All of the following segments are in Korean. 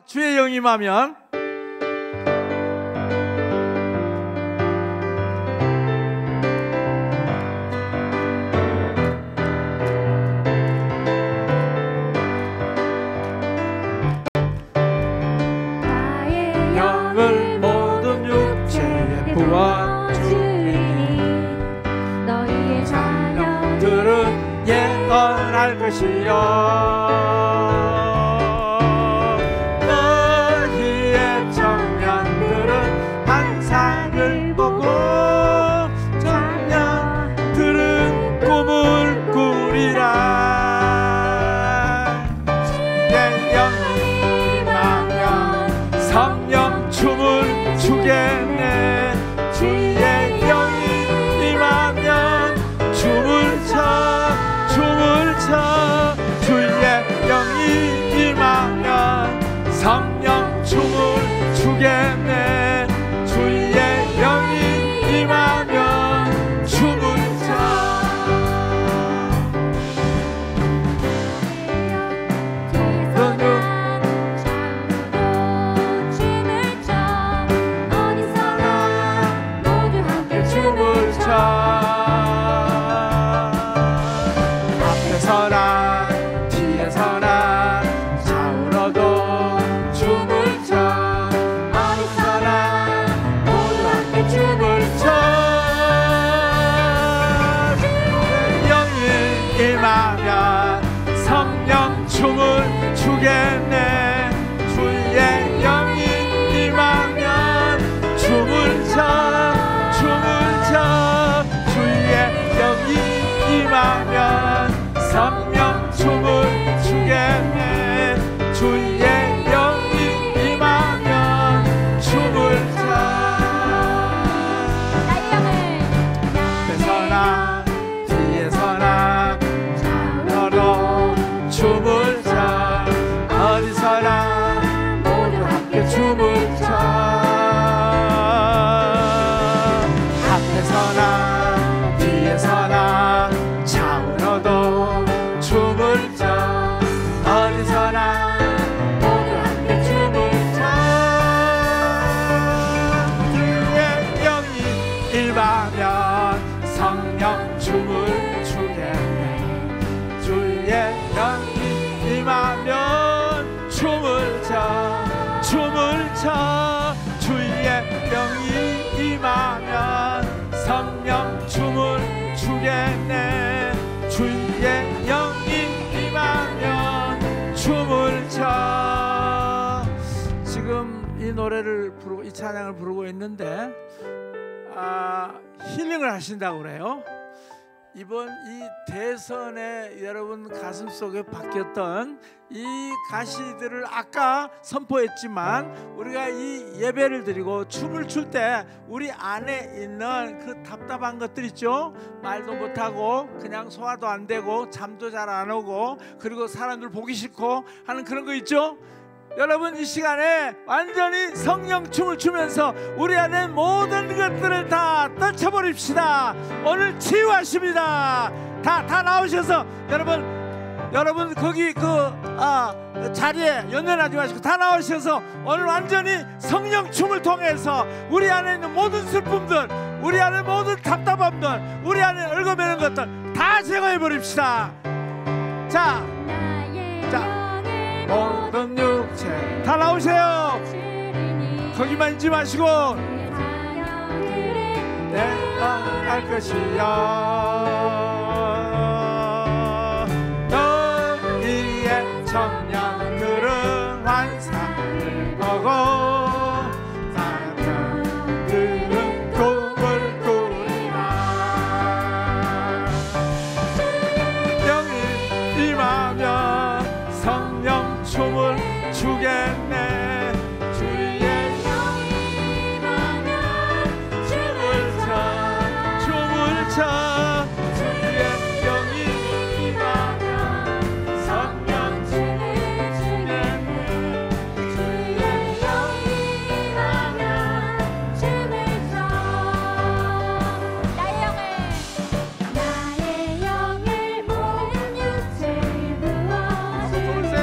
주의 영이 임하면 나의 영을 모든 육체에 부어주리니 너희의 자녀들은 예언할 것이요 너희의 청년들은 환상을 보고 청년들은 꿈을 꾸리라 주의 영이 임하면 성령 춤을 추겠네 주의 영이 임하면 춤을 춰 주의 영이 임하면 성령 춤을 추겠네 주의 영이 임하면 춤을 춰 춤을 춰 앞에서나 뒤에서나 좌우로도 춤을 춰 어디서나 모두 함께 춤을 춰 주의 영이 임하면 성령 춤을 추겠네 주의 영이 임하면 춤을 춰 주의 영이 임하면 성령 춤을 추겠네 주의 영이 임하면 춤을 춰 앞에서나 뒤에서나 너로 춤을 춰 어디서나 모두 함께 춤을 춰 앞에서나 뒤에서나 좌우로도 춤을 춰 어디서나 모두 함께 춤을 춰 주의 영이 임하면 성령 춤을 추겠네 주의 영이 임하면 춤을 춰 주의 영이 임하면 성령 춤을 추겠네 주의 영이 임하면 춤을 춰 지금 이 노래를 부르고 이 찬양을 부르고 있는데 힐링을 하신다고 그래요. 이번 이 대선에 여러분 가슴 속에 박혔던 이 가시들을 아까 선포했지만 우리가 이 예배를 드리고 춤을 출 때 우리 안에 있는 그 답답한 것들 있죠. 말도 못하고 그냥 소화도 안 되고 잠도 잘 안 오고 그리고 사람들 보기 싫고 하는 그런 거 있죠. 여러분 이 시간에 완전히 성령 춤을 추면서 우리 안에 모든 것들을 다 떨쳐버립시다. 오늘 치유하십니다. 다 나오셔서 여러분 거기 자리에 연연하지 마시고 다 나오셔서 오늘 완전히 성령 춤을 통해서 우리 안에 있는 모든 슬픔들 우리 안에 모든 답답함들 우리 안에 얽어매는 것들 다 제거해 버립시다. 자 모든 육체 다 나오세요. 거기만 있지 마시고 내가 갈 것이야 너희의 청년들은 환상을 보고 사람들은 꿈을 꾸리라 영이 임하면 성령 춤을 추겠네 주의 영이 임하면 춤을 춰 주의 영이 임하면 성령 춤을 추겠네 주의 영이 임하면 춤을 춰 나의 영을 모든 육체에 부어주리니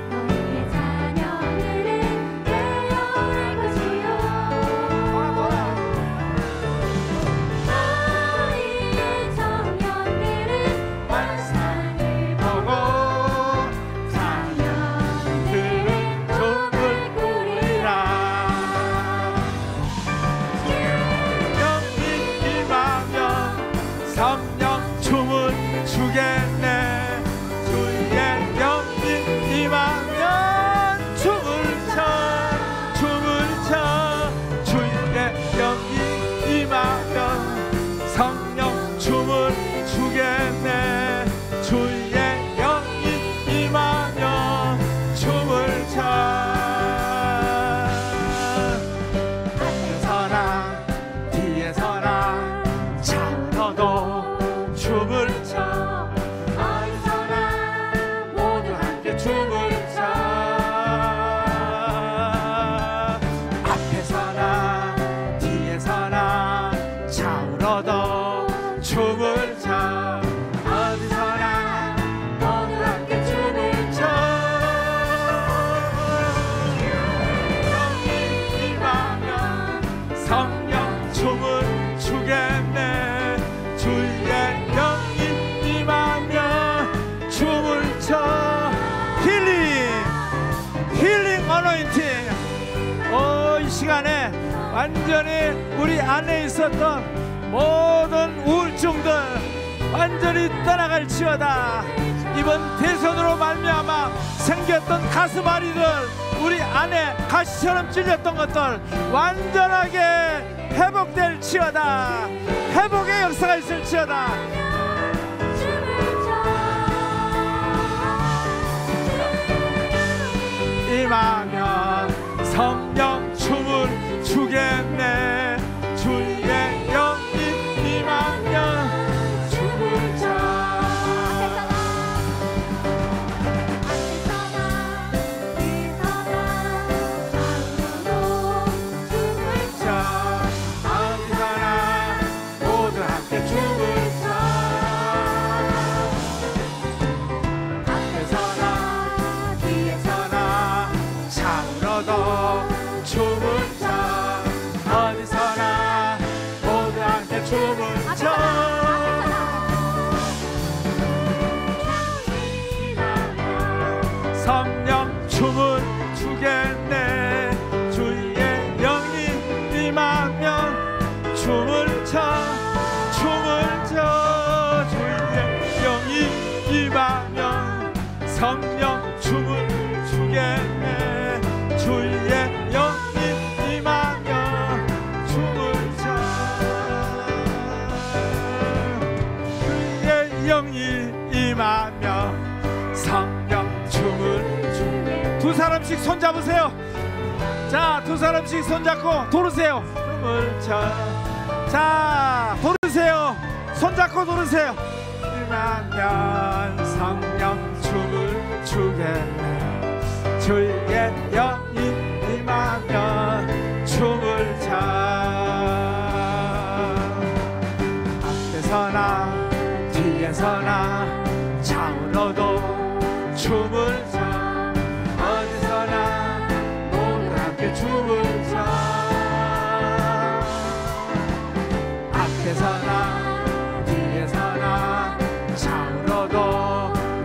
너희의 자녀들은 어노인팅. 이 시간에 완전히 우리 안에 있었던 모든 우울증들 완전히 떠나갈지어다. 이번 대선으로 말미암아 생겼던 가슴 아리들, 우리 안에 가시처럼 찔렸던 것들 완전하게 회복될지어다. 회복의 역사가 있을지어다. 임하면 성령 춤을 추겠네. 주의 영이 임하면 춤을 춰. 성령 춤을 추겠네. 주의 영이 임하면 춤을 춰. 춤을 춰. 주의 영이 임하면 성령 춤을 추겠네. 주의 영이 임하면 춤을 춰. 주의 영이 임하면 성령 춤을 추게. 두 사람씩 손 잡으세요. 자, 두 사람씩 손 잡고 돌으세요. 춤을 춰. 자, 돌으세요. 손 잡고 돌으세요. 임하면 성령 춤을 추겠네. 주의 영이 임하면 춤을 춰. 앞에서나 뒤에서나 좌우로도 춤을 춰. 어디서나 모두 함께 춤을 춰. 앞에서나 뒤에서나 좌우로도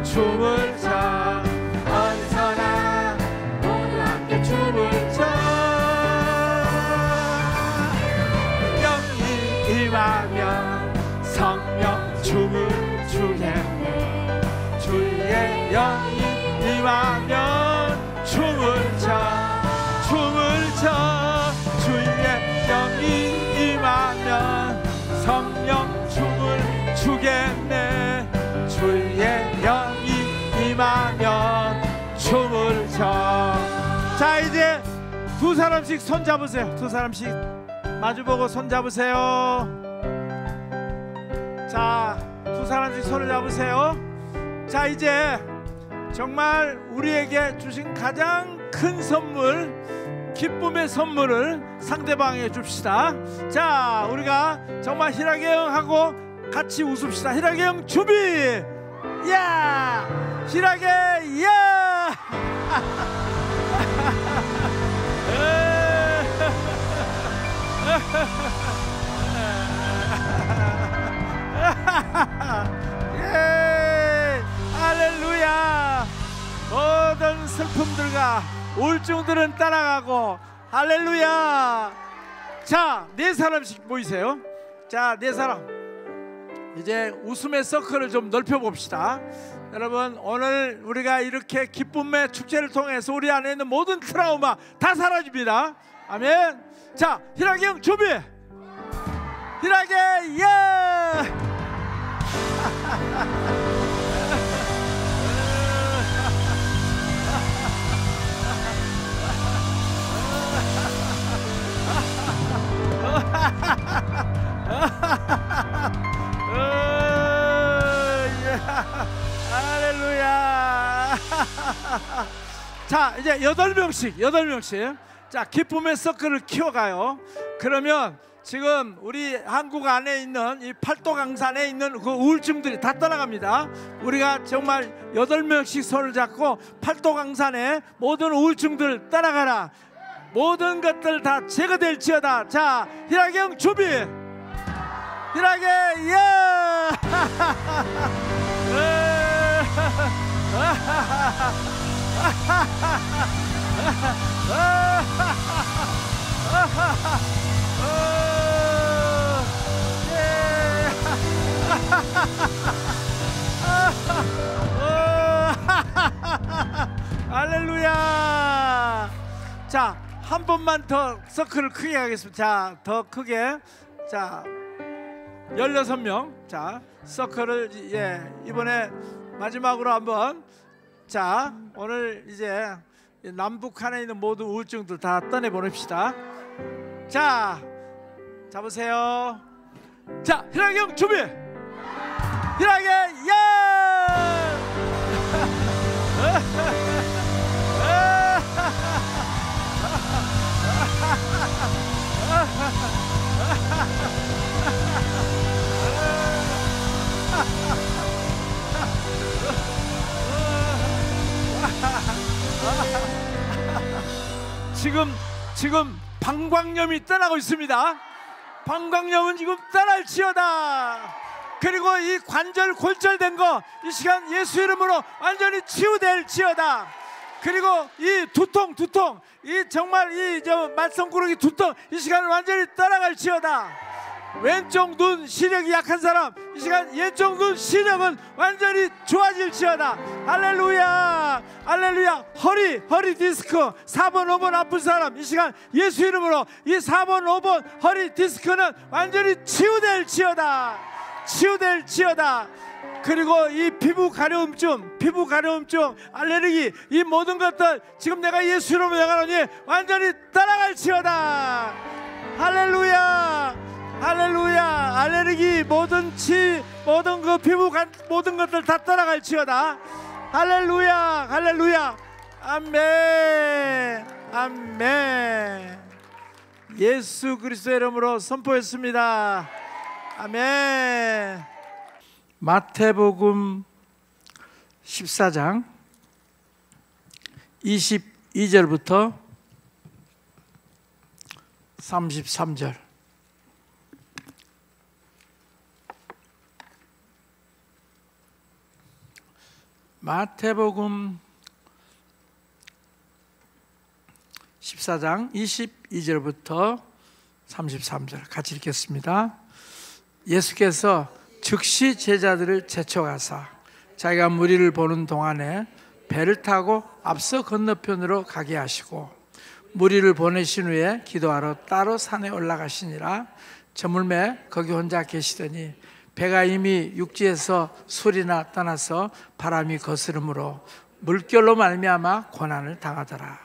춤을 춰. 어디서나 모두 함께 춤을 춰. 영이 임하면 성령 춤을 추겠네. 주의 영이 임하면 춤을 춰. 춤을 춰. 주의 영이 임하면 성령 춤을 추겠네. 주의 영이 임하면 춤을 춰. 자, 이제 두 사람씩 손 잡으세요. 두 사람씩 마주보고 손 잡으세요. 자, 두 사람씩 손을 잡으세요. 자, 이제 정말 우리에게 주신 가장 큰 선물, 기쁨의 선물을 상대방에게 줍시다. 자, 우리가 정말 희락의 영하고 같이 웃읍시다. 희락의 영 준비. 야, 희락의 야. 예, 할렐루야. 모든 슬픔들과 우울증들은 따라가고, 할렐루야. 자, 네 사람씩 모이세요. 자, 네 사람. 이제 웃음의 서클을 좀 넓혀봅시다. 여러분, 오늘 우리가 이렇게 기쁨의 축제를 통해서 우리 안에 있는 모든 트라우마 다 사라집니다. 아멘. 자, 희락이 형 준비. 희락의 예. 할렐루야. 자, 이제 8명씩 자, 기쁨의 서클을 키워가요. 그러면 지금 우리 한국 안에 있는 이 팔도강산에 있는 그 우울증들이 다 떠나갑니다. 우리가 정말 8명씩 손을 잡고 팔도강산에 모든 우울증들 떠나가라. 모든 것들 다 제거될지어다. 자, 희락이 형 준비. 희락이 예. 할렐루야. 자, 한 번만 더 서클을 크게 하겠습니다. 자, 더 크게. 자, 16명. 자, 서클을 이번에 마지막으로 한번. 자, 오늘 이제 남북한에 있는 모든 우울증들 다 떠내 보냅시다. 자, 잡으세요. 자, 희락이 형 준비. 희락이 지금 방광염이 떠나고 있습니다. 방광염은 지금 떠날지어다. 그리고 이 관절 골절된 거 이 시간 예수 이름으로 완전히 치유될지어다. 그리고 이 두통 이 정말 이 말썽꾸러기 두통 이 시간 완전히 떠나갈지어다. 왼쪽 눈 시력이 약한 사람 이 시간 왼쪽 눈 시력은 완전히 좋아질지어다. 할렐루야. 할렐루야. 허리 디스크 4번 5번 아픈 사람 이 시간 예수 이름으로 이 4번 5번 허리 디스크는 완전히 치유될지어다. 그리고 이 피부 가려움증 알레르기 이 모든 것들 지금 내가 예수 이름으로 명하노니 완전히 떠나갈지어다. 할렐루야. 알레르기 모든 그 피부 모든 것들 다 떠나갈지어다. 할렐루야. 아멘. 예수 그리스도의 이름으로 선포했습니다. 아멘. 마태복음 14장 22절부터 33절. 마태복음 14장 22절부터 33절 같이 읽겠습니다. 예수께서 즉시 제자들을 제쳐가사 자기가 무리를 보는 동안에 배를 타고 앞서 건너편으로 가게 하시고 무리를 보내신 후에 기도하러 따로 산에 올라가시니라. 저물매 거기 혼자 계시더니 배가 이미 육지에서 술이나 떠나서 바람이 거스름으로 물결로 말미암아 고난을 당하더라.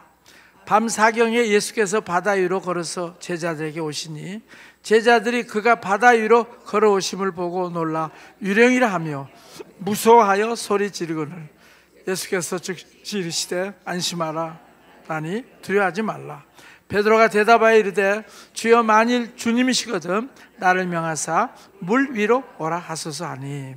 밤 사경에 예수께서 바다 위로 걸어서 제자들에게 오시니 제자들이 그가 바다 위로 걸어오심을 보고 놀라 유령이라 하며 무서워하여 소리 지르거늘 예수께서 즉시 이르시되 안심하라 나니 두려워하지 말라. 베드로가 대답하여 이르되 주여 만일 주님이시거든 나를 명하사 물 위로 오라 하소서 하니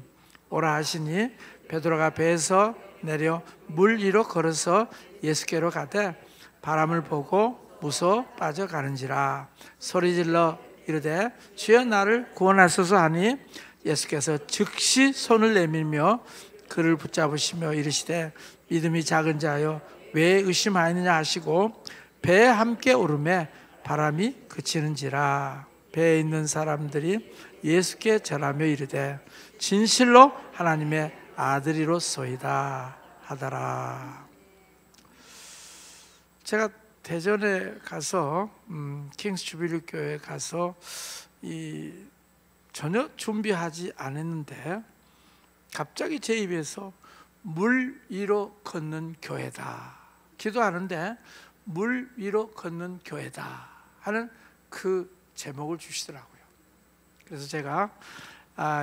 오라 하시니 베드로가 배에서 내려 물 위로 걸어서 예수께로 가되 바람을 보고 무서워 빠져가는지라. 소리질러 이르되 주여 나를 구원하소서 하니 예수께서 즉시 손을 내밀며 그를 붙잡으시며 이르시되 믿음이 작은 자여 왜 의심하느냐 하시고 배에 함께 오르매 바람이 그치는지라. 배에 있는 사람들이 예수께 절하며 이르되 진실로 하나님의 아들이로소이다 하더라. 제가 대전에 가서 킹스 주빌리 교회에 가서 전혀 준비하지 않았는데 갑자기 제 입에서 물 위로 걷는 교회다. 기도하는데 물 위로 걷는 교회다 하는 그 제목을 주시더라고요. 그래서 제가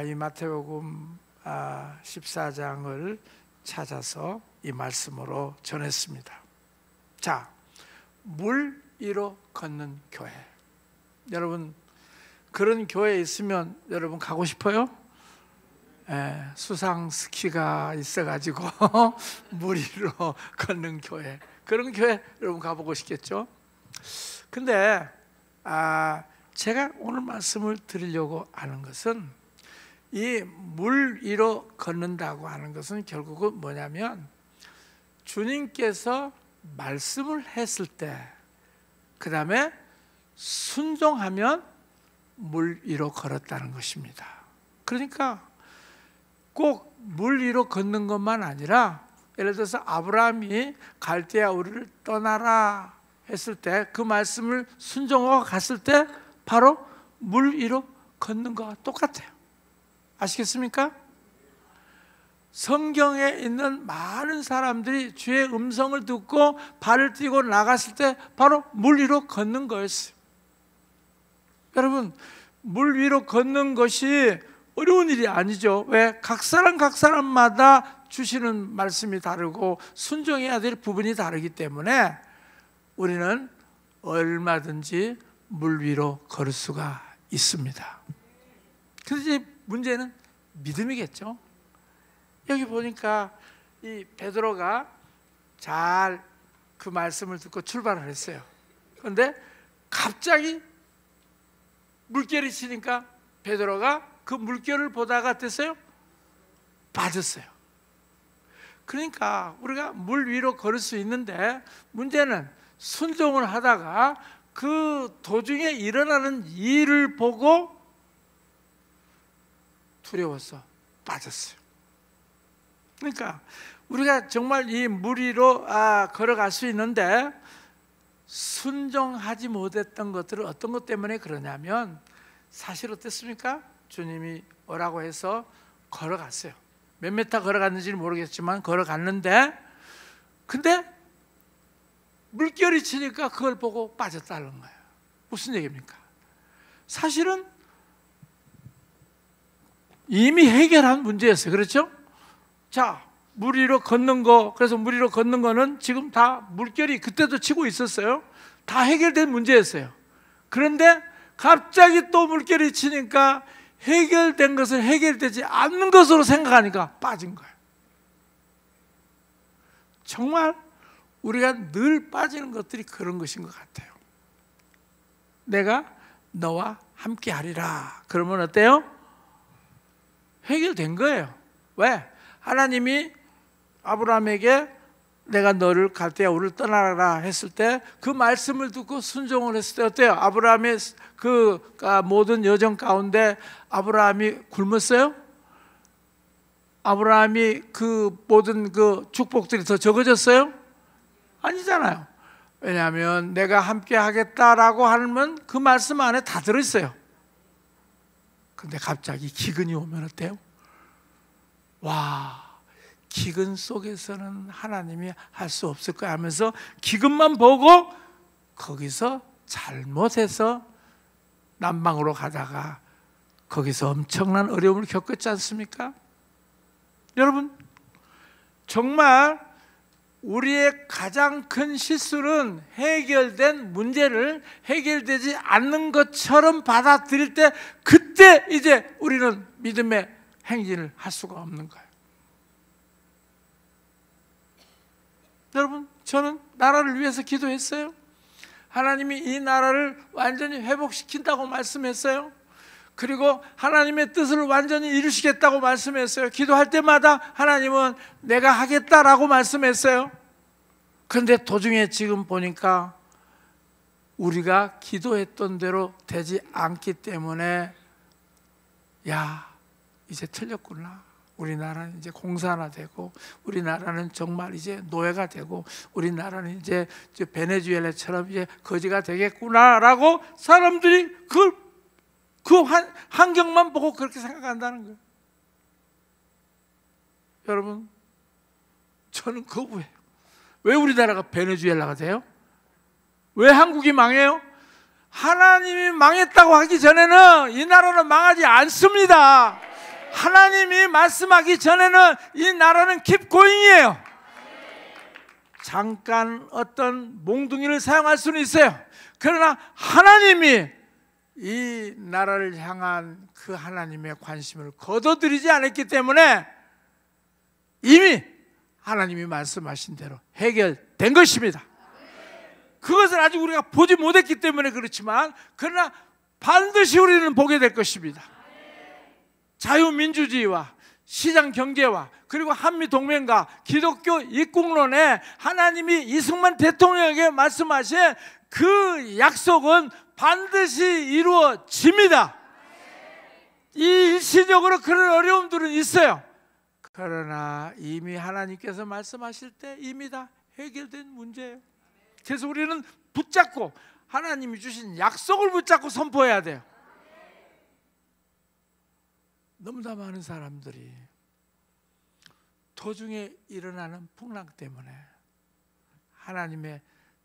이 마태복음 14장을 찾아서 이 말씀으로 전했습니다. 자, 물 위로 걷는 교회. 여러분 그런 교회에 있으면 여러분 가고 싶어요? 수상 스키가 있어가지고 물 위로 걷는 교회, 그런 교회 여러분 가보고 싶겠죠? 근데 제가 오늘 말씀을 드리려고 하는 것은 이 물 위로 걷는다고 하는 것은 결국은 뭐냐면 주님께서 말씀을 했을 때, 그 다음에 순종하면 물 위로 걸었다는 것입니다. 그러니까 꼭 물 위로 걷는 것만 아니라, 예를 들어서 아브라함이 갈대아 우르를 떠나라 했을 때 그 말씀을 순종하고 갔을 때 바로 물 위로 걷는 것과 똑같아요. 아시겠습니까? 성경에 있는 많은 사람들이 주의 음성을 듣고 발을 띄고 나갔을 때 바로 물 위로 걷는 거였어요. 여러분, 물 위로 걷는 것이 어려운 일이 아니죠. 왜? 각 사람마다 주시는 말씀이 다르고 순종해야 될 부분이 다르기 때문에 우리는 얼마든지 물 위로 걸을 수가 있습니다. 그래서 이제 문제는 믿음이겠죠. 여기 보니까 이 베드로가 잘 그 말씀을 듣고 출발을 했어요. 그런데 갑자기 물결이 치니까 베드로가 그 물결을 보다가 어땠어요? 빠졌어요. 그러니까 우리가 물 위로 걸을 수 있는데 문제는 순종을 하다가 그 도중에 일어나는 일을 보고 두려워서 빠졌어요. 그러니까 우리가 정말 이 물 위로 걸어갈 수 있는데 순종하지 못했던 것들은 어떤 것 때문에 그러냐면, 사실 어땠습니까? 주님이 오라고 해서 걸어갔어요. 몇 미터 걸어갔는지는 모르겠지만 걸어갔는데, 근데 물결이 치니까 그걸 보고 빠졌다는 거예요. 무슨 얘기입니까? 사실은 이미 해결한 문제였어요. 그렇죠? 자, 물 위로 걷는 거, 그래서 물 위로 걷는 거는 지금 다 물결이 그때도 치고 있었어요. 다 해결된 문제였어요. 그런데 갑자기 또 물결이 치니까 해결된 것을 해결되지 않는 것으로 생각하니까 빠진 거예요. 정말 우리가 늘 빠지는 것들이 그런 것인 것 같아요. 내가 너와 함께 하리라 그러면 어때요? 해결된 거예요. 왜? 하나님이 아브라함에게 내가 너를 갈대아 우르를 떠나라 했을 때 그 말씀을 듣고 순종을 했을 때 어때요? 아브라함의 그 모든 여정 가운데 아브라함이 굶었어요? 아브라함이 그 모든 그 축복들이 더 적어졌어요? 아니잖아요. 왜냐하면 내가 함께 하겠다라고 하면 그 말씀 안에 다 들어있어요. 근데 갑자기 기근이 오면 어때요? 와, 기근 속에서는 하나님이 할 수 없을 거야 하면서 기근만 보고 거기서 잘못해서 남방으로 가다가 거기서 엄청난 어려움을 겪었지 않습니까? 여러분, 정말 우리의 가장 큰 실수는 해결된 문제를 해결되지 않는 것처럼 받아들일 때, 그때 이제 우리는 믿음의 행진을 할 수가 없는 거예요. 여러분, 저는 나라를 위해서 기도했어요. 하나님이 이 나라를 완전히 회복시킨다고 말씀했어요. 그리고 하나님의 뜻을 완전히 이루시겠다고 말씀했어요. 기도할 때마다 하나님은 내가 하겠다라고 말씀했어요. 그런데 도중에 지금 보니까 우리가 기도했던 대로 되지 않기 때문에, 야, 이제 틀렸구나. 우리나라는 이제 공산화되고, 우리나라는 정말 이제 노예가 되고, 우리나라는 이제 베네수엘라처럼 이제 거지가 되겠구나라고 사람들이 그 환경만 보고 그렇게 생각한다는 거예요. 여러분, 저는 거부해요. 왜 우리나라가 베네수엘라가 돼요? 왜 한국이 망해요? 하나님이 망했다고 하기 전에는 이 나라는 망하지 않습니다. 하나님이 말씀하기 전에는 이 나라는 keep going이에요. 잠깐 어떤 몽둥이를 사용할 수는 있어요. 그러나 하나님이 이 나라를 향한 그 하나님의 관심을 거둬들이지 않았기 때문에 이미 하나님이 말씀하신 대로 해결된 것입니다. 그것을 아직 우리가 보지 못했기 때문에 그렇지만, 그러나 반드시 우리는 보게 될 것입니다. 자유민주주의와 시장 경제와 그리고 한미 동맹과 기독교 입국론에 하나님이 이승만 대통령에게 말씀하신 그 약속은 반드시 이루어집니다. 이 일시적으로 그런 어려움들은 있어요. 그러나 이미 하나님께서 말씀하실 때 이미 다 해결된 문제예요. 그래서 우리는 붙잡고 하나님이 주신 약속을 붙잡고 선포해야 돼요. 너무나 많은 사람들이 도중에 일어나는 풍랑 때문에 하나님의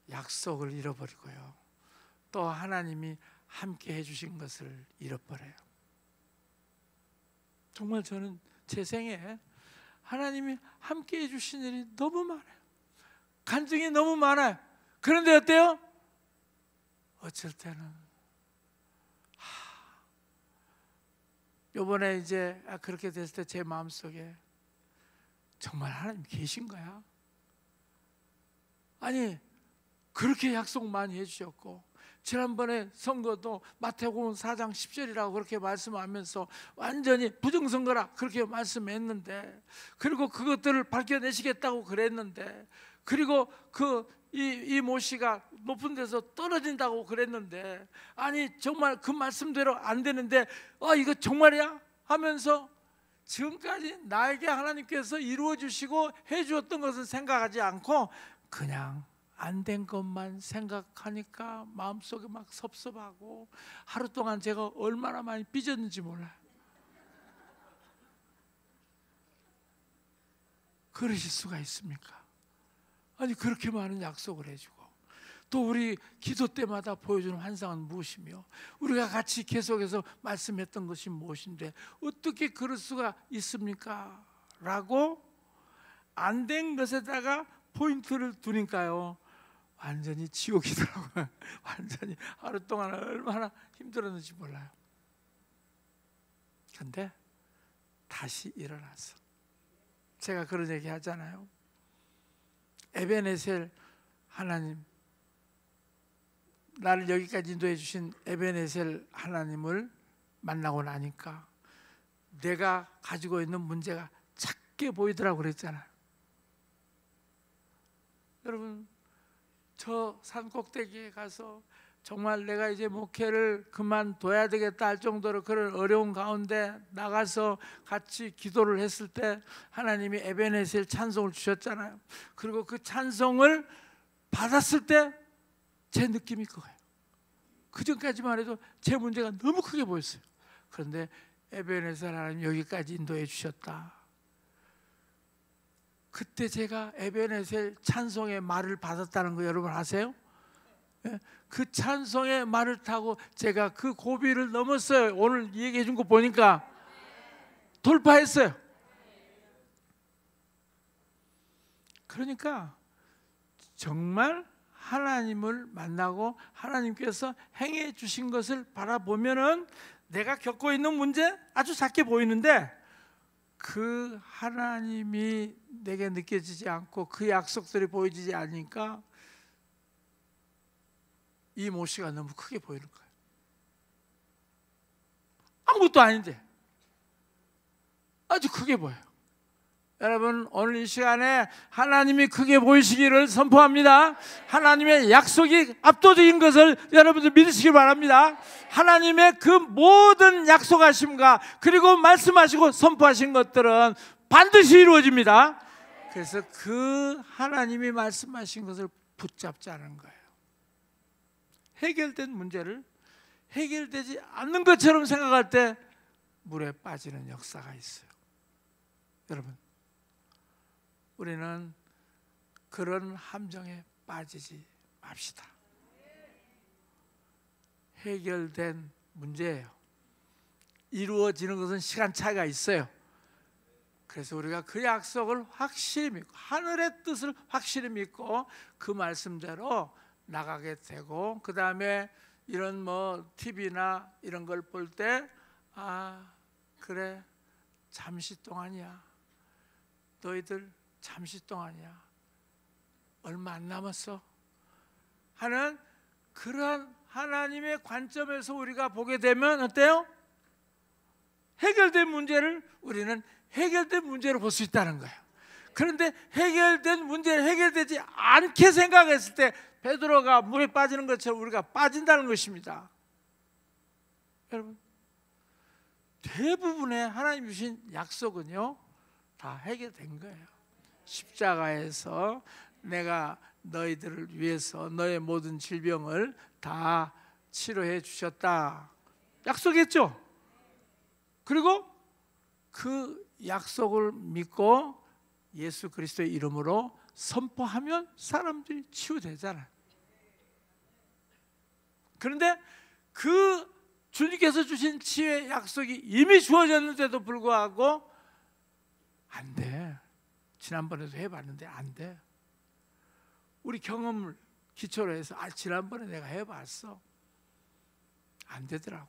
약속을 잃어버리고요, 또 하나님이 함께 해주신 것을 잃어버려요. 정말 저는 제 생에 하나님이 함께 해주신 일이 너무 많아요. 간증이 너무 많아요. 그런데 어때요? 어쩔 때는 요번에 이제 그렇게 됐을 때 제 마음속에 정말 하나님 계신 거야? 아니 그렇게 약속 많이 해주셨고 지난번에 선거도 마태복음 4장 10절이라고 그렇게 말씀하면서 완전히 부정선거라 그렇게 말씀했는데, 그리고 그것들을 밝혀내시겠다고 그랬는데, 그리고 이 모 씨가 높은 데서 떨어진다고 그랬는데, 아니 정말 그 말씀대로 안 되는데 이거 정말이야? 하면서 지금까지 나에게 하나님께서 이루어 주시고 해 주었던 것을 생각하지 않고 그냥 안 된 것만 생각하니까 마음속에 막 섭섭하고, 하루 동안 제가 얼마나 많이 삐졌는지 몰라요. 그러실 수가 있습니까? 아니 그렇게 많은 약속을 해주고 또 우리 기도 때마다 보여주는 환상은 무엇이며 우리가 같이 계속해서 말씀했던 것이 무엇인데 어떻게 그럴 수가 있습니까? 라고 안 된 것에다가 포인트를 두니까요 완전히 지옥이더라고요. 완전히 하루 동안 얼마나 힘들었는지 몰라요. 근데 다시 일어나서 제가 그런 얘기 하잖아요. 에베네셀 하나님, 나를 여기까지 인도해 주신 에베네셀 하나님을 만나고 나니까 내가 가지고 있는 문제가 작게 보이더라고 그랬잖아요. 여러분, 저 산 꼭대기에 가서 정말 내가 이제 목회를 그만둬야 되겠다 할 정도로 그런 어려운 가운데 나가서 같이 기도를 했을 때 하나님이 에베네셀 찬송을 주셨잖아요. 그리고 그 찬송을 받았을 때 제 느낌이 그거예요. 그 전까지만 해도 제 문제가 너무 크게 보였어요. 그런데 에베네셀 하나님 여기까지 인도해 주셨다. 그때 제가 에베네셀 찬송의 말을 받았다는 거 여러분 아세요? 그 찬송의 말을 타고 제가 그 고비를 넘었어요. 오늘 얘기해 준 거 보니까 돌파했어요. 그러니까 정말 하나님을 만나고 하나님께서 행해 주신 것을 바라보면은 내가 겪고 있는 문제 아주 작게 보이는데 그 하나님이 내게 느껴지지 않고 그 약속들이 보여지지 않으니까 이 모씨가 너무 크게 보이는 거예요. 아무것도 아닌데 아주 크게 보여요. 여러분, 오늘 이 시간에 하나님이 크게 보이시기를 선포합니다. 하나님의 약속이 압도적인 것을 여러분들 믿으시기 바랍니다. 하나님의 그 모든 약속하심과 그리고 말씀하시고 선포하신 것들은 반드시 이루어집니다. 그래서 그 하나님이 말씀하신 것을 붙잡자는 거예요. 해결된 문제를 해결되지 않는 것처럼 생각할 때 물에 빠지는 역사가 있어요. 여러분, 우리는 그런 함정에 빠지지 맙시다. 해결된 문제예요. 이루어지는 것은 시간 차이가 있어요. 그래서 우리가 그 약속을 확실히 믿고 하늘의 뜻을 확실히 믿고 그 말씀대로 나가게 되고, 그 다음에 이런 TV나 이런 걸 볼 때 그래 잠시 동안이야, 너희들 잠시 동안이야, 얼마 안 남았어 하는 그러한 하나님의 관점에서 우리가 보게 되면 어때요? 해결된 문제를 우리는 해결된 문제로 볼 수 있다는 거예요. 그런데 해결된 문제를 해결되지 않게 생각했을 때 베드로가 물에 빠지는 것처럼 우리가 빠진다는 것입니다. 여러분, 대부분의 하나님 주신 약속은요 다 해결된 거예요. 십자가에서 내가 너희들을 위해서 너의 모든 질병을 다 치료해 주셨다, 약속했죠. 그리고 그 약속을 믿고 예수 그리스도의 이름으로 선포하면 사람들이 치유되잖아요. 그런데 그 주님께서 주신 치유의 약속이 이미 주어졌는데도 불구하고 안 돼. 지난번에도 해봤는데 안 돼. 우리 경험을 기초로 해서 지난번에 내가 해봤어. 안 되더라고.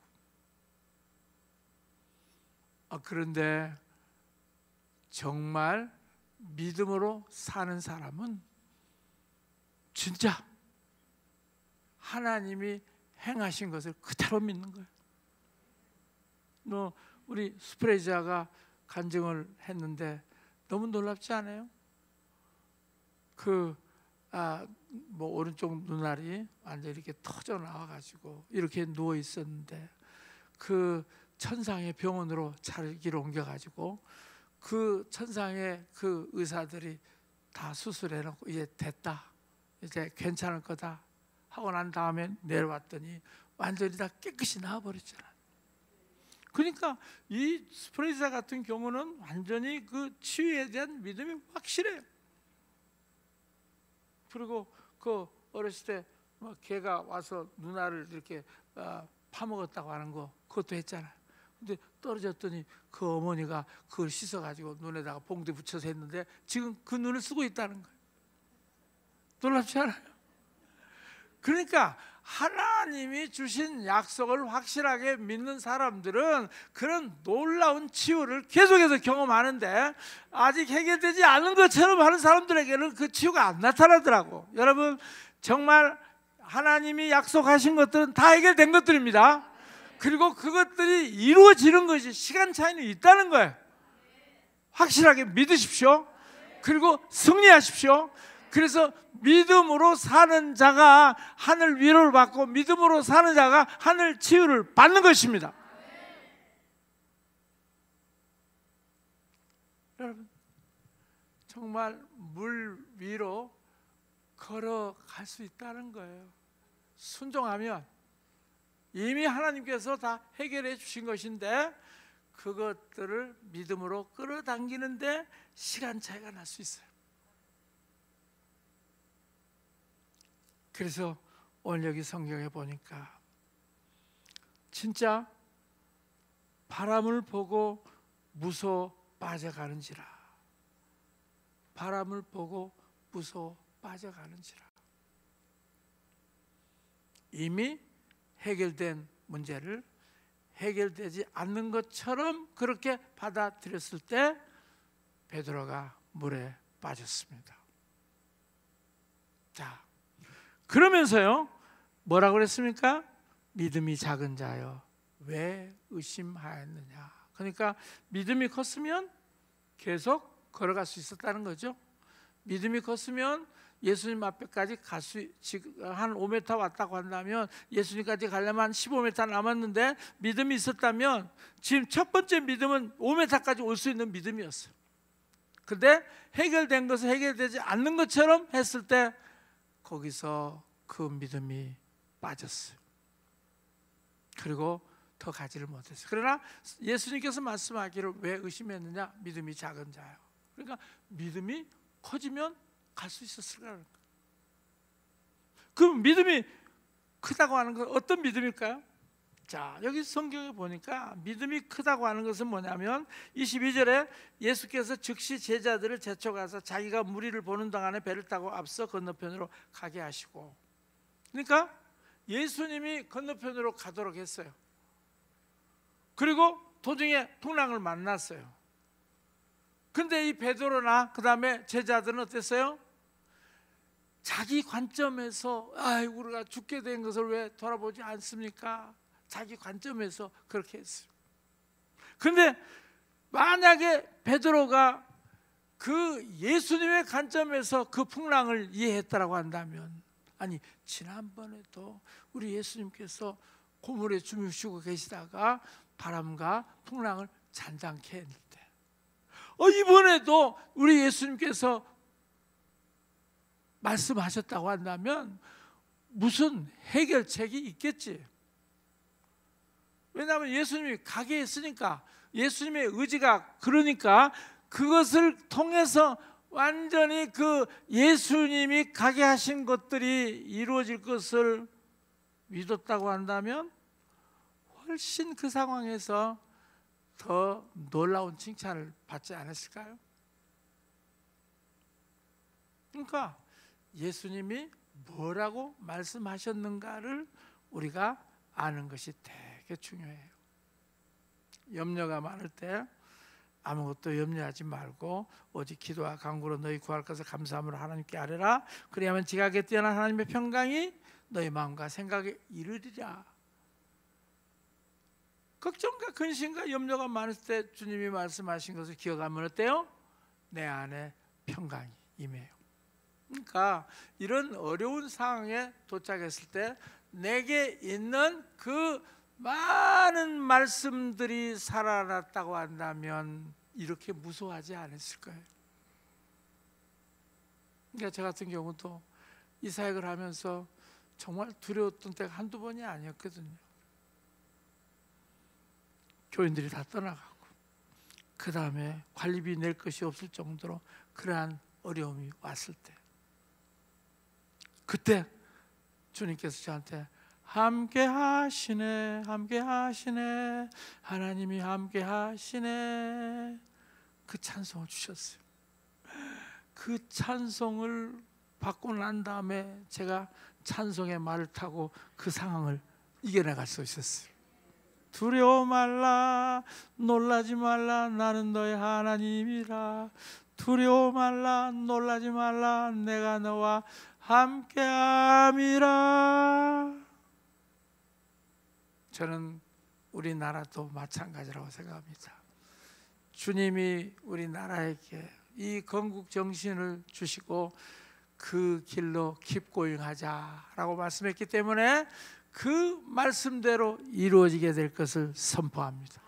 그런데 정말 믿음으로 사는 사람은 진짜 하나님이 행하신 것을 그대로 믿는 거예요. 우리 스프레이자가 간증을 했는데 너무 놀랍지 않아요? 오른쪽 눈알이 완전 이렇게 터져 나와가지고 이렇게 누워 있었는데 그 천상의 병원으로 자기를 옮겨가지고 그 천상의 그 의사들이 다 수술해놓고 이제 됐다, 이제 괜찮을 거다 하고 난 다음에 내려왔더니 완전히 다 깨끗이 나와버렸잖아. 그러니까 이 스프레이자 같은 경우는 완전히 그 치유에 대한 믿음이 확실해요. 그리고 그 어렸을 때 개가 와서 눈알을 이렇게 파먹었다고 하는 거 그것도 했잖아요. 근데 떨어졌더니 그 어머니가 그걸 씻어가지고 눈에다가 봉투 붙여서 했는데 지금 그 눈을 쓰고 있다는 거예요. 놀랍지 않아요? 그러니까 하나님이 주신 약속을 확실하게 믿는 사람들은 그런 놀라운 치유를 계속해서 경험하는데 아직 해결되지 않은 것처럼 하는 사람들에게는 그 치유가 안 나타나더라고. 여러분, 정말 하나님이 약속하신 것들은 다 해결된 것들입니다. 그리고 그것들이 이루어지는 것이 시간 차이는 있다는 거예요. 확실하게 믿으십시오. 그리고 승리하십시오. 그래서 믿음으로 사는 자가 하늘 위로를 받고 믿음으로 사는 자가 하늘 치유를 받는 것입니다. 여러분, 정말 물 위로 걸어갈 수 있다는 거예요. 순종하면 이미 하나님께서 다 해결해 주신 것인데 그것들을 믿음으로 끌어당기는데 시간 차이가 날 수 있어요. 그래서 오늘 여기 성경에 보니까 진짜 바람을 보고 무서워 빠져가는지라, 바람을 보고 무서워 빠져가는지라. 이미 해결된 문제를 해결되지 않는 것처럼 그렇게 받아들였을 때 베드로가 물에 빠졌습니다. 자, 그러면서요 뭐라고 그랬습니까? 믿음이 작은 자여 왜 의심하였느냐. 그러니까 믿음이 컸으면 계속 걸어갈 수 있었다는 거죠. 믿음이 컸으면 예수님 앞에까지 갈 수, 한 5m 왔다고 한다면 예수님까지 가려면 한 15m 남았는데 믿음이 있었다면 지금 첫 번째 믿음은 5m까지 올 수 있는 믿음이었어요. 근데 해결된 것을 해결되지 않는 것처럼 했을 때 거기서 그 믿음이 빠졌어요. 그리고 더 가지를 못했어요. 그러나 예수님께서 말씀하기를 왜 의심했느냐? 믿음이 작은 자요. 그러니까 믿음이 커지면 갈 수 있었을 거라는 거예요. 그 믿음이 크다고 하는 건 어떤 믿음일까요? 자, 여기 성경에 보니까 믿음이 크다고 하는 것은 뭐냐면 22절에 예수께서 즉시 제자들을 제쳐가서 자기가 무리를 보는 동안에 배를 타고 앞서 건너편으로 가게 하시고, 그러니까 예수님이 건너편으로 가도록 했어요. 그리고 도중에 풍랑을 만났어요. 근데 이 베드로나 그 다음에 제자들은 어땠어요? 자기 관점에서 우리가 죽게 된 것을 왜 돌아보지 않습니까? 자기 관점에서 그렇게 했어요. 근데 만약에 베드로가 그 예수님의 관점에서 그 풍랑을 이해했다라고 한다면, 아니 지난번에도 우리 예수님께서 고물에 주무시고 계시다가 바람과 풍랑을 잔잔케 했는데 이번에도 우리 예수님께서 말씀하셨다고 한다면 무슨 해결책이 있겠지. 왜냐하면 예수님이 가게 했으니까, 예수님의 의지가 그러니까 그것을 통해서 완전히 그 예수님이 가게 하신 것들이 이루어질 것을 믿었다고 한다면 훨씬 그 상황에서 더 놀라운 칭찬을 받지 않았을까요? 그러니까 예수님이 뭐라고 말씀하셨는가를 우리가 아는 것이 되게 중요해요. 염려가 많을 때 아무것도 염려하지 말고 오직 기도와 간구로 너희 구할 것을 감사함으로 하나님께 아뢰라. 그리하면 지각에 뛰어난 하나님의 평강이 너희 마음과 생각에 이르리라. 걱정과 근심과 염려가 많을 때 주님이 말씀하신 것을 기억하면 어때요? 내 안에 평강이 임해요. 그러니까 이런 어려운 상황에 도착했을 때 내게 있는 그 많은 말씀들이 살아났다고 한다면 이렇게 무서워하지 않았을 거예요. 그러니까 저 같은 경우도 이 사역을 하면서 정말 두려웠던 때가 한두 번이 아니었거든요. 교인들이 다 떠나가고 그 다음에 관리비 낼 것이 없을 정도로 그러한 어려움이 왔을 때, 그때 주님께서 저한테 함께 하시네, 함께 하시네, 하나님이 함께 하시네, 그 찬송을 주셨어요. 그 찬송을 받고 난 다음에 제가 찬송의 말을 타고 그 상황을 이겨나갈 수 있었어요. 두려워 말라, 놀라지 말라, 나는 너의 하나님이라. 두려워 말라, 놀라지 말라, 내가 너와 함께함이라. 저는 우리나라도 마찬가지라고 생각합니다. 주님이 우리나라에게 이 건국 정신을 주시고 그 길로 킵고잉하자라고 말씀했기 때문에 그 말씀대로 이루어지게 될 것을 선포합니다.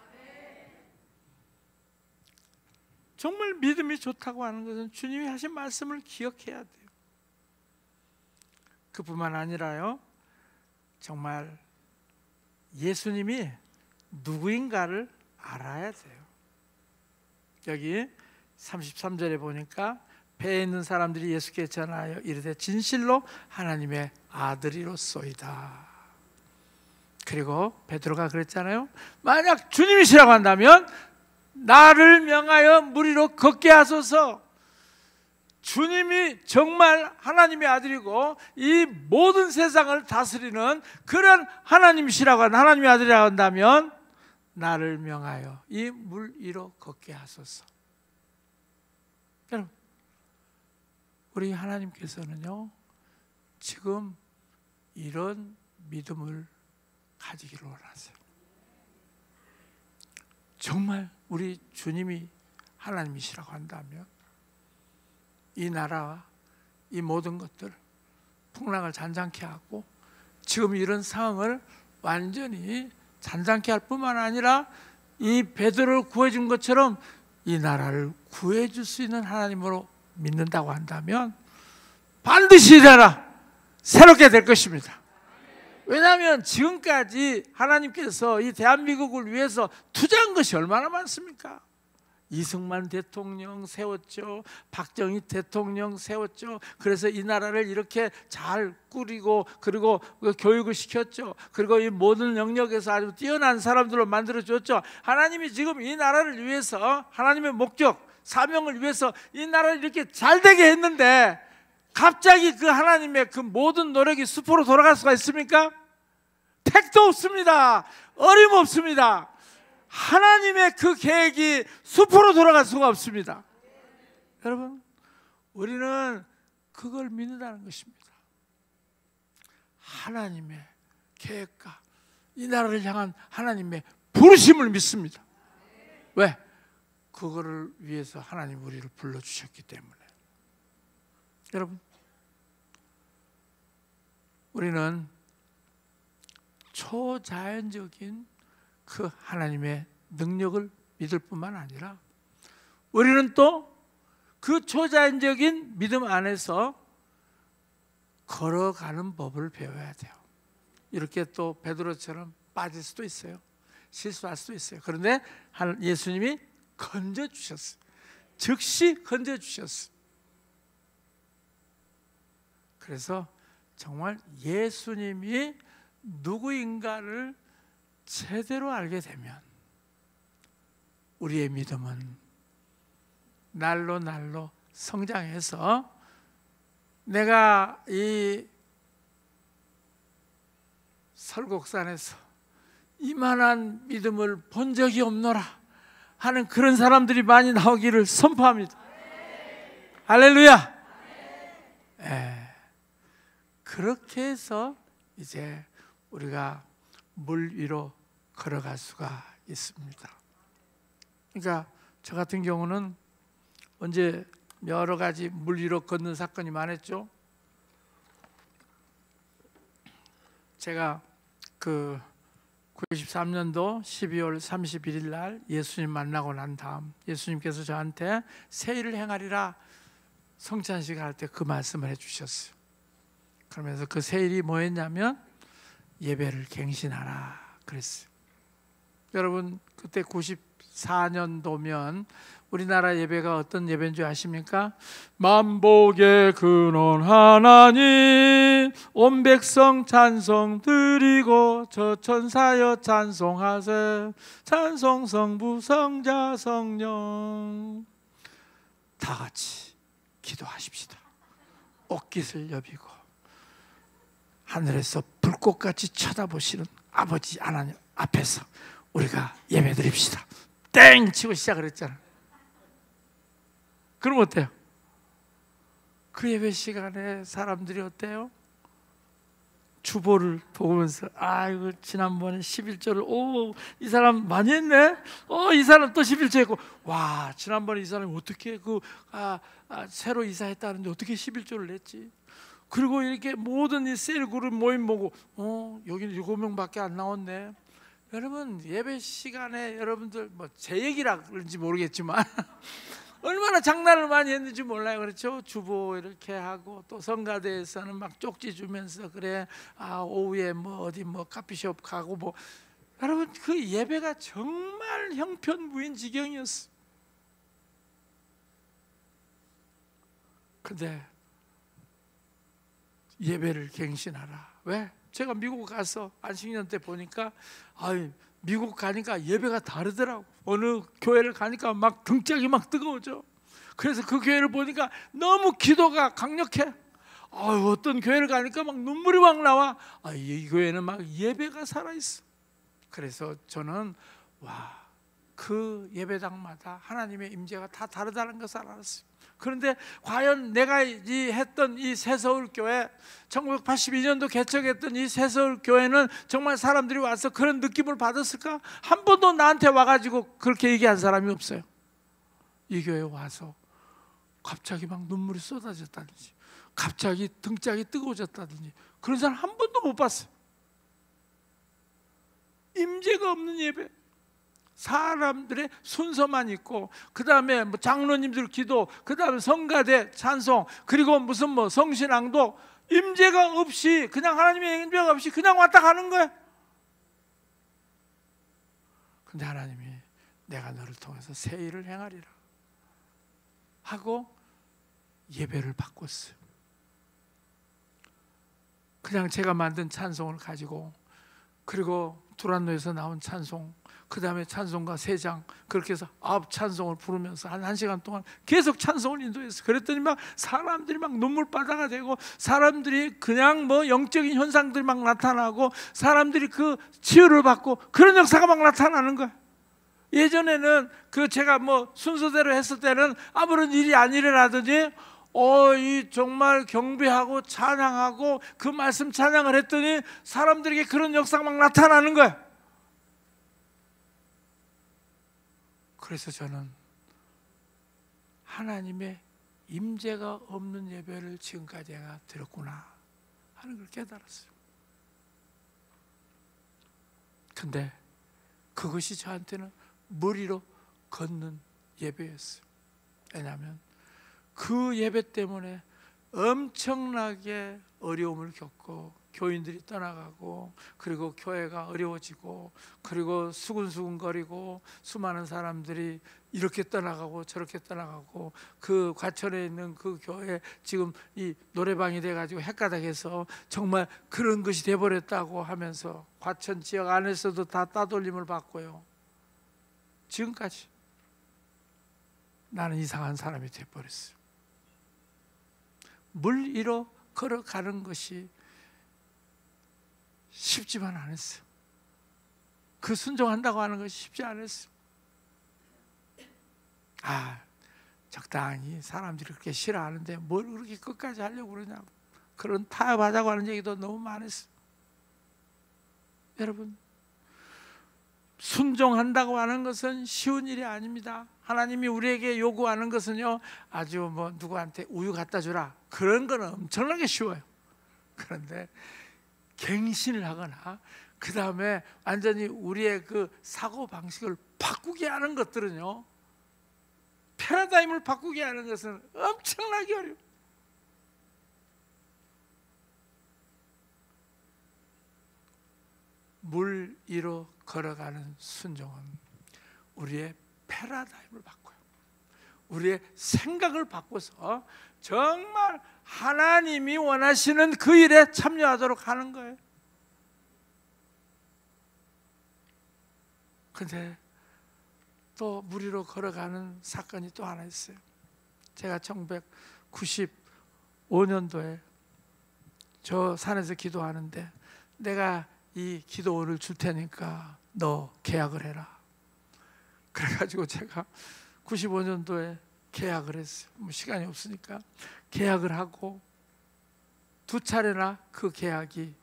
정말 믿음이 좋다고 하는 것은 주님이 하신 말씀을 기억해야 돼요. 그뿐만 아니라요, 정말 예수님이 누구인가를 알아야 돼요. 여기 33절에 보니까 배에 있는 사람들이 예수께 전하여 이르되 진실로 하나님의 아들이로소이다. 그리고 베드로가 그랬잖아요. 만약 주님이시라고 한다면 나를 명하여 물 위로 걷게 하소서. 주님이 정말 하나님의 아들이고 이 모든 세상을 다스리는 그런 하나님이시라고 한다, 하나님의 아들이라고 한다면 나를 명하여 이 물 위로 걷게 하소서. 여러분, 우리 하나님께서는요 지금 이런 믿음을 가지기를 원하세요. 정말 우리 주님이 하나님이시라고 한다면 이 나라와 이 모든 것들 풍랑을 잔잔케 하고 지금 이런 상황을 완전히 잔잔케 할 뿐만 아니라 이 베드로를 구해준 것처럼 이 나라를 구해줄 수 있는 하나님으로 믿는다고 한다면 반드시 이 나라 새롭게 될 것입니다. 왜냐하면 지금까지 하나님께서 이 대한민국을 위해서 투자한 것이 얼마나 많습니까? 이승만 대통령 세웠죠. 박정희 대통령 세웠죠. 그래서 이 나라를 이렇게 잘 꾸리고 그리고 교육을 시켰죠. 그리고 이 모든 영역에서 아주 뛰어난 사람들로 만들어줬죠. 하나님이 지금 이 나라를 위해서 하나님의 목적, 사명을 위해서 이 나라를 이렇게 잘 되게 했는데 갑자기 그 하나님의 그 모든 노력이 수포로 돌아갈 수가 있습니까? 택도 없습니다. 어림없습니다. 하나님의 그 계획이 수포로 돌아갈 수가 없습니다. 여러분, 우리는 그걸 믿는다는 것입니다. 하나님의 계획과 이 나라를 향한 하나님의 부르심을 믿습니다. 왜? 그거를 위해서 하나님 우리를 불러주셨기 때문에. 여러분, 우리는 초자연적인 그 하나님의 능력을 믿을 뿐만 아니라 우리는 또 그 초자연적인 믿음 안에서 걸어가는 법을 배워야 돼요. 이렇게 또 베드로처럼 빠질 수도 있어요. 실수할 수도 있어요. 그런데 예수님이 건져주셨어요. 즉시 건져주셨어요. 그래서 정말 예수님이 누구인가를 제대로 알게 되면 우리의 믿음은 날로 날로 성장해서 내가 이 설곡산에서 이만한 믿음을 본 적이 없노라 하는 그런 사람들이 많이 나오기를 선포합니다. 할렐루야. 그렇게 해서 이제 우리가 물 위로 걸어갈 수가 있습니다. 그러니까 저 같은 경우는 언제 여러 가지 물 위로 걷는 사건이 많았죠. 제가 그 93년도 12월 31일 날 예수님 만나고 난 다음 예수님께서 저한테 세일을 행하리라 성찬식 할 때 그 말씀을 해주셨어요. 그러면서 그 세일이 뭐였냐면 예배를 갱신하라 그랬어요. 여러분, 그때 94년도면 우리나라 예배가 어떤 예배인 줄 아십니까? 만복의 근원 하나님 온 백성 찬송 드리고 저 천사여 찬송하세 찬송 성부 성자 성령. 다 같이 기도하십시다. 옷깃을 여비고 하늘에서 불꽃같이 쳐다보시는 아버지 하나님 앞에서 우리가 예배 드립시다. 땡 치고 시작을 했잖아. 그럼 어때요? 그 예배 시간에 사람들이 어때요? 주보를 보면서 아이고 지난번에 11조를 오 이 사람 많이 했네. 이 사람 또 11조 했고 와 지난번에 이 사람이 어떻게 새로 이사했다는데 어떻게 11조를 냈지? 그리고 이렇게 모든 이 셀 그룹 모임 보고 여기는 7명밖에 안 나왔네. 여러분 예배 시간에 여러분들 뭐 제 얘기라 그런지 모르겠지만 얼마나 장난을 많이 했는지 몰라요. 그렇죠? 주보 이렇게 하고 또 성가대에서는 막 쪽지 주면서 그래 오후에 뭐 어디 뭐 커피숍 가고 뭐 여러분 그 예배가 정말 형편무인 지경이었어. 근데 예배를 갱신하라. 왜? 제가 미국 가서 안식년 때 보니까 미국 가니까 예배가 다르더라고. 어느 교회를 가니까 막 등짝이 막 뜨거워져. 그래서 그 교회를 보니까 너무 기도가 강력해. 어떤 교회를 가니까 막 눈물이 막 나와. 이 교회는 막 예배가 살아있어. 그래서 저는 그 예배당마다 하나님의 임재가 다 다르다는 것을 알았어요. 그런데 과연 내가 했던 이 새서울교회 1982년도 개척했던 이 새서울교회는 정말 사람들이 와서 그런 느낌을 받았을까? 한 번도 나한테 와가지고 그렇게 얘기한 사람이 없어요. 이 교회에 와서 갑자기 막 눈물이 쏟아졌다든지 갑자기 등짝이 뜨거워졌다든지 그런 사람 한 번도 못 봤어요. 임재가 없는 예배, 사람들의 순서만 있고 그 다음에 뭐 장로님들 기도, 그 다음에 성가대 찬송, 그리고 무슨 뭐 성신앙도 임재가 없이 그냥 하나님의 임재가 없이 그냥 왔다 가는 거야. 근데 하나님이 내가 너를 통해서 새 일을 행하리라 하고 예배를 바꿨어요. 그냥 제가 만든 찬송을 가지고 그리고 두란노에서 나온 찬송, 그 다음에 찬송가 3장 그렇게 해서 9찬송을 부르면서 한 1시간 동안 계속 찬송을 인도했어요. 그랬더니 막 사람들이 막 눈물바다가 되고 사람들이 그냥 뭐 영적인 현상들이 막 나타나고 사람들이 그 치유를 받고 그런 역사가 막 나타나는 거야. 예전에는 그 제가 뭐 순서대로 했을 때는 아무런 일이 안 일어나더니 이 정말 경배하고 찬양하고 그 말씀 찬양을 했더니 사람들에게 그런 역사가 막 나타나는 거야. 그래서 저는 하나님의 임재가 없는 예배를 지금까지 내가 드렸구나 하는 걸 깨달았어요. 근데 그것이 저한테는 물 위로 걷는 예배였어요. 왜냐하면 그 예배 때문에 엄청나게 어려움을 겪고 교인들이 떠나가고 그리고 교회가 어려워지고 그리고 수근수근거리고 수많은 사람들이 이렇게 떠나가고 저렇게 떠나가고 그 과천에 있는 그 교회 지금 이 노래방이 돼가지고 헷가닥해서 정말 그런 것이 돼버렸다고 하면서 과천 지역 안에서도 다 따돌림을 받고요. 지금까지 나는 이상한 사람이 돼버렸어요. 물 위로 걸어가는 것이 쉽지만 않았어요. 그 순종한다고 하는 것이 쉽지 않았어요. 적당히 사람들이 그렇게 싫어하는데 뭘 그렇게 끝까지 하려고 그러냐고, 그런 타협하자고 하는 얘기도 너무 많았어요. 여러분, 순종한다고 하는 것은 쉬운 일이 아닙니다. 하나님이 우리에게 요구하는 것은요, 아주 뭐 누구한테 우유 갖다 주라, 그런 거는 엄청나게 쉬워요. 그런데 갱신을 하거나 그 다음에 완전히 우리의 그 사고 방식을 바꾸게 하는 것들은요, 패러다임을 바꾸게 하는 것은 엄청나게 어려워요. 물 위로 걸어가는 순종은 우리의 패러다임을 바꿔요. 우리의 생각을 바꿔서 정말 하나님이 원하시는 그 일에 참여하도록 하는 거예요. 근데 또 물 위로 걸어가는 사건이 또 하나 있어요. 제가 1995년도에 저 산에서 기도하는데, 내가 이 기도원을 줄 테니까 너 계약을 해라. 그래가지고 제가 95년도에 계약을 했어요. 뭐 시간이 없으니까 계약을 하고 2차례나 그 계약이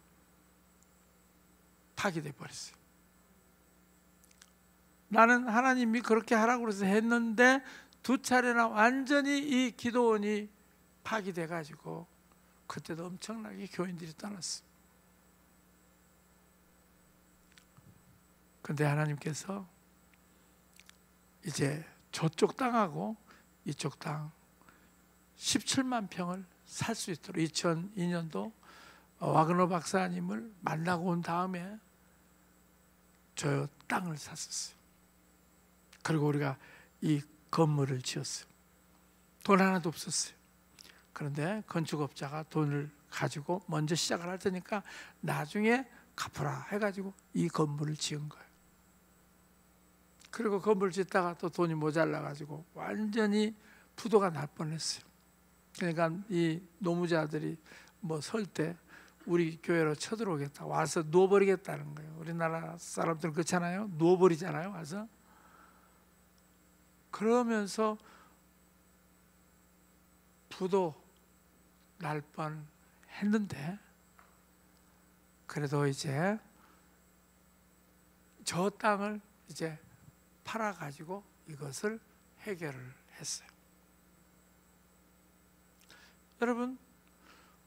파기돼 버렸어요. 나는 하나님이 그렇게 하라고 그래서 했는데 2차례나 완전히 이 기도원이 파기돼 가지고 그때도 엄청나게 교인들이 떠났어요. 근데 하나님께서 이제 저쪽 땅하고 이쪽 땅 17만 평을 살 수 있도록 2002년도 와그너 박사님을 만나고 온 다음에 저 땅을 샀었어요. 그리고 우리가 이 건물을 지었어요. 돈 하나도 없었어요. 그런데 건축업자가 돈을 가지고 먼저 시작을 할 테니까 나중에 갚으라 해가지고 이 건물을 지은 거예요. 그리고 건물 짓다가 또 돈이 모자라가지고 완전히 부도가 날 뻔했어요. 그러니까 이 노무자들이 뭐 설 때 우리 교회로 쳐들어오겠다, 와서 누워버리겠다는 거예요. 우리나라 사람들은 그렇잖아요. 누워버리잖아요, 와서. 그러면서 부도 날 뻔했는데, 그래도 이제 저 땅을 이제 팔아가지고 이것을 해결을 했어요. 여러분,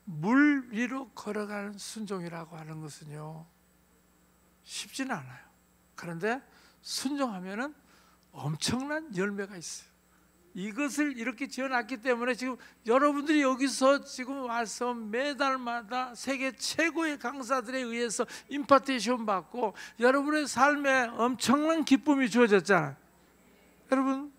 물 위로 걸어가는 순종이라고 하는 것은요, 쉽지는 않아요. 그런데 순종하면은 엄청난 열매가 있어요. 이것을 이렇게 지어놨기 때문에 지금 여러분들이 여기서 지금 와서 매달마다 세계 최고의 강사들에 의해서 임파테이션 받고 여러분의 삶에 엄청난 기쁨이 주어졌잖아요. 여러분,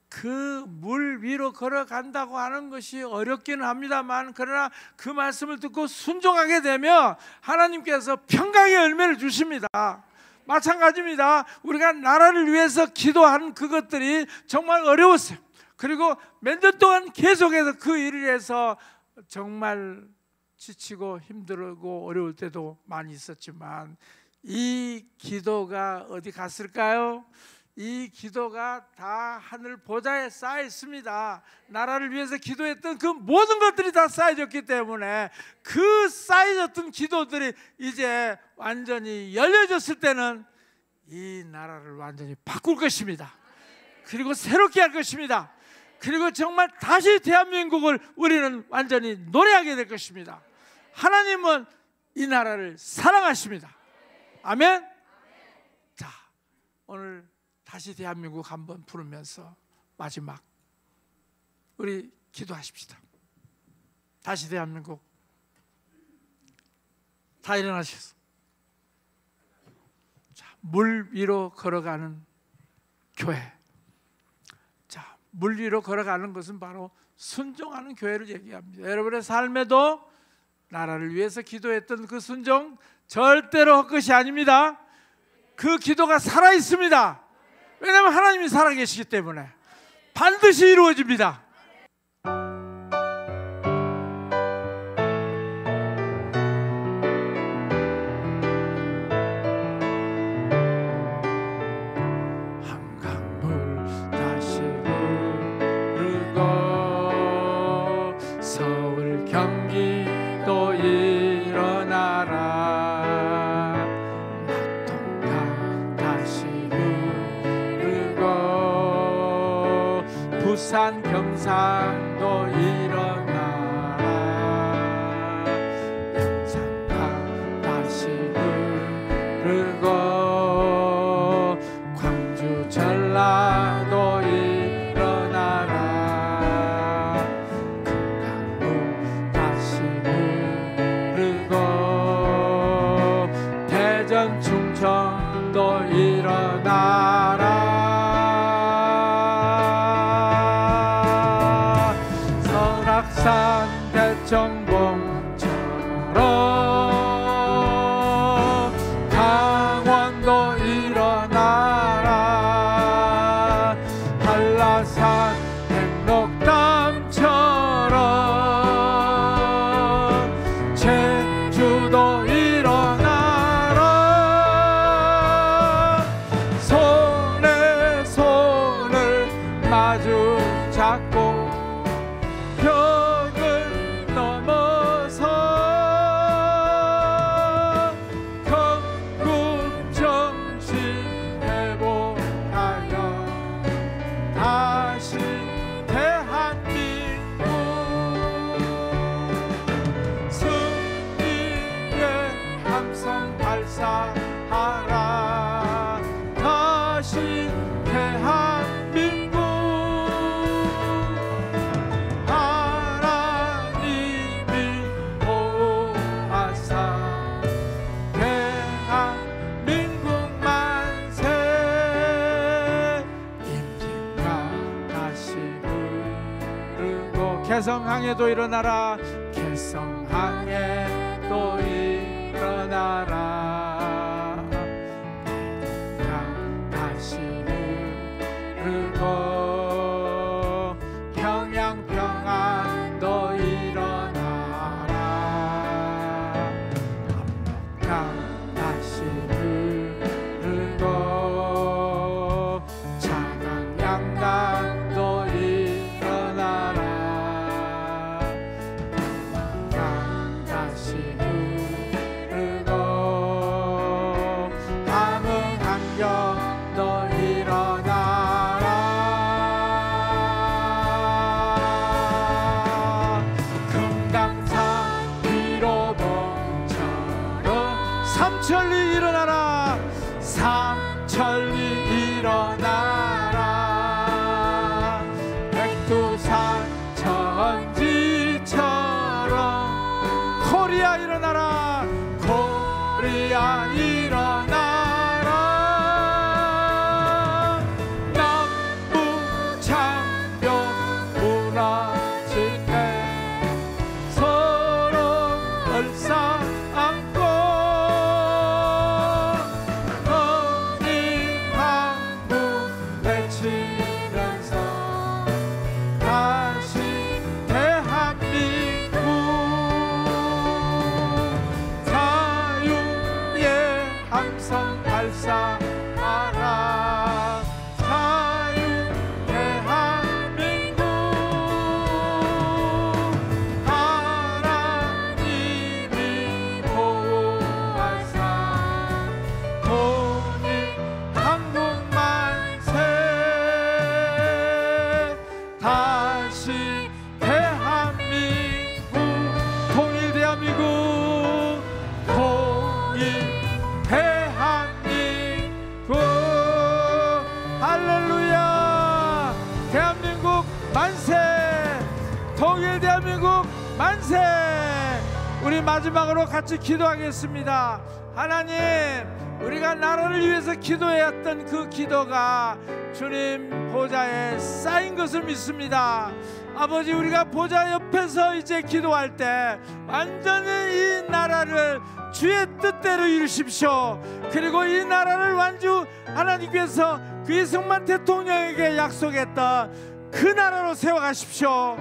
그 물 위로 걸어간다고 하는 것이 어렵기는 합니다만, 그러나 그 말씀을 듣고 순종하게 되면 하나님께서 평강의 열매를 주십니다. 마찬가지입니다. 우리가 나라를 위해서 기도한 그것들이 정말 어려웠어요. 그리고 몇 년 동안 계속해서 그 일을 해서 정말 지치고 힘들고 어려울 때도 많이 있었지만, 이 기도가 어디 갔을까요? 이 기도가 다 하늘 보좌에 쌓여 있습니다. 나라를 위해서 기도했던 그 모든 것들이 다 쌓여졌기 때문에 그 쌓여졌던 기도들이 이제 완전히 열려졌을 때는 이 나라를 완전히 바꿀 것입니다. 그리고 새롭게 할 것입니다. 그리고 정말 다시 대한민국을 우리는 완전히 노래하게 될 것입니다. 하나님은 이 나라를 사랑하십니다. 아멘. 자, 오늘 다시 대한민국 한번 부르면서 마지막 우리 기도하십시다. 다시 대한민국. 다 일어나셔서 자, 물 위로 걸어가는 교회. 자, 물 위로 걸어가는 것은 바로 순종하는 교회를 얘기합니다. 여러분의 삶에도 나라를 위해서 기도했던 그 순종 절대로 헛것이 아닙니다. 그 기도가 살아 있습니다. 왜냐하면 하나님이 살아계시기 때문에 반드시 이루어집니다. 한강물 다시 흐르고 서울 경기도 일어나라. 낙동강 다시 흐르고 부산 경상도 일어나라. 영산강 다시 흐르고 광주 전라도 일어나라. 금강물 다시 흐르고 대전 충청도 일어나라. 설악산 대청봉처럼 강원도 일어나라. 한라산 백록담처럼 제주도 일어나라. 손에 손을 마주 잡고 벽을 넘어서 건국 정신 회복하여 다시 대한민국 승리의 함성 발사하라. 다시 대한민국 하나님이 보호하사 대한민국 만세. 임진강 다시 흐르고 개성항에도 일어나라. 개성항에도 일어나라. 대동강 다시 흐르고 평양 평안도 일어나라. 압록강 다시 흐르고 장안 양강도 일어나라. 평안강 다시 흐르고 함흥 함경도 일어나라. 금강산 위로 봉처럼 삼천리 일어나라. 삼천리 일어나라. 백두산 천지처럼 코리아 일어나라. 코리아 일어나라. 남북 창병 무너질 때 서로 얼싸안고 마지막으로 같이 기도하겠습니다. 하나님, 우리가 나라를 위해서 기도했던 그 기도가 주님 보좌에 쌓인 것을 믿습니다. 아버지, 우리가 보좌 옆에서 이제 기도할 때 완전히 이 나라를 주의 뜻대로 이루십시오. 그리고 이 나라를 완주 하나님께서 그 이승만 대통령에게 약속했던 그 나라로 세워가십시오.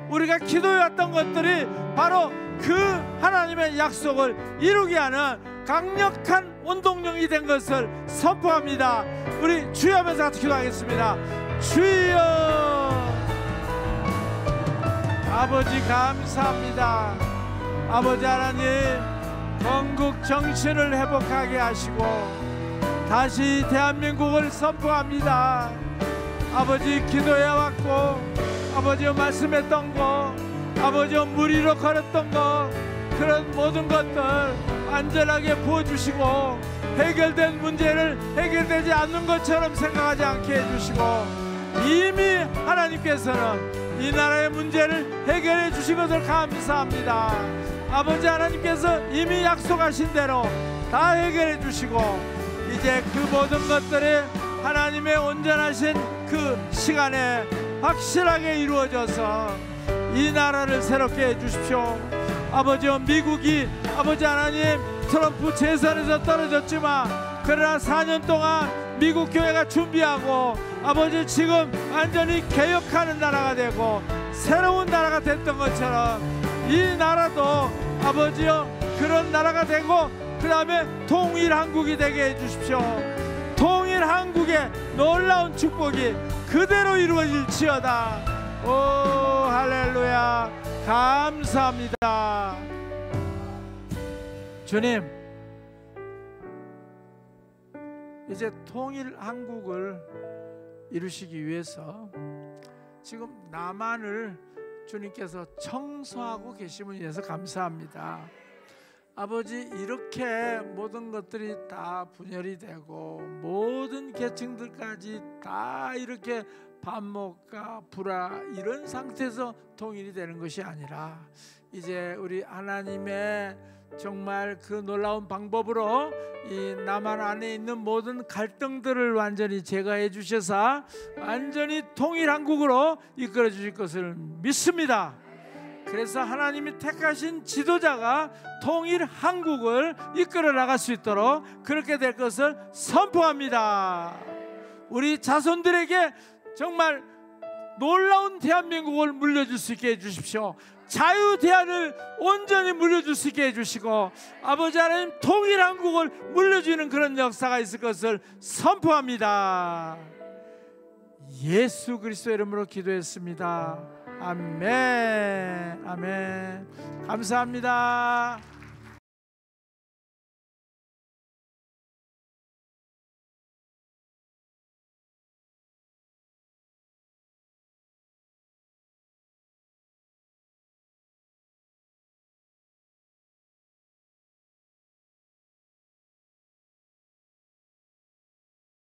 우리가 기도해왔던 것들이 바로 그 하나님의 약속을 이루게 하는 강력한 원동력이 된 것을 선포합니다. 우리 주여 하면서 같이 기도하겠습니다. 주여. 아버지 감사합니다. 아버지 하나님, 건국 정신을 회복하게 하시고 다시 대한민국을 선포합니다. 아버지, 기도해왔고 아버지 말씀했던 거, 아버지 물 위로 걸었던 거, 그런 모든 것들 안전하게 부어주시고 해결된 문제를 해결되지 않는 것처럼 생각하지 않게 해주시고 이미 하나님께서는 이 나라의 문제를 해결해 주신 것을 감사합니다. 아버지 하나님께서 이미 약속하신 대로 다 해결해 주시고 이제 그 모든 것들이 하나님의 온전하신 그 시간에 확실하게 이루어져서 이 나라를 새롭게 해주십시오. 아버지, 미국이 아버지 하나님 트럼프 재선에서 떨어졌지만 그러나 4년 동안 미국 교회가 준비하고 아버지 지금 완전히 개혁하는 나라가 되고 새로운 나라가 됐던 것처럼 이 나라도 아버지여 그런 나라가 되고 그 다음에 통일 한국이 되게 해주십시오. 통일 한국의 놀라운 축복이 그대로 이루어질지어다. 오 할렐루야. 감사합니다. 주님, 이제 통일 한국을 이루시기 위해서 지금 남한을 주님께서 청소하고 계심을 위해서 감사합니다. 아버지, 이렇게 모든 것들이 다 분열이 되고 모든 계층들까지 다 이렇게 반목과 불화 이런 상태에서 통일이 되는 것이 아니라 이제 우리 하나님의 정말 그 놀라운 방법으로 이 남한 안에 있는 모든 갈등들을 완전히 제거해 주셔서 완전히 통일 한국으로 이끌어 주실 것을 믿습니다. 그래서 하나님이 택하신 지도자가 통일 한국을 이끌어 나갈 수 있도록 그렇게 될 것을 선포합니다. 우리 자손들에게 정말 놀라운 대한민국을 물려줄 수 있게 해주십시오. 자유대한을 온전히 물려줄 수 있게 해주시고 아버지 하나님 통일 한국을 물려주는 그런 역사가 있을 것을 선포합니다. 예수 그리스도 이름으로 기도했습니다. 아멘. 아멘. 감사합니다.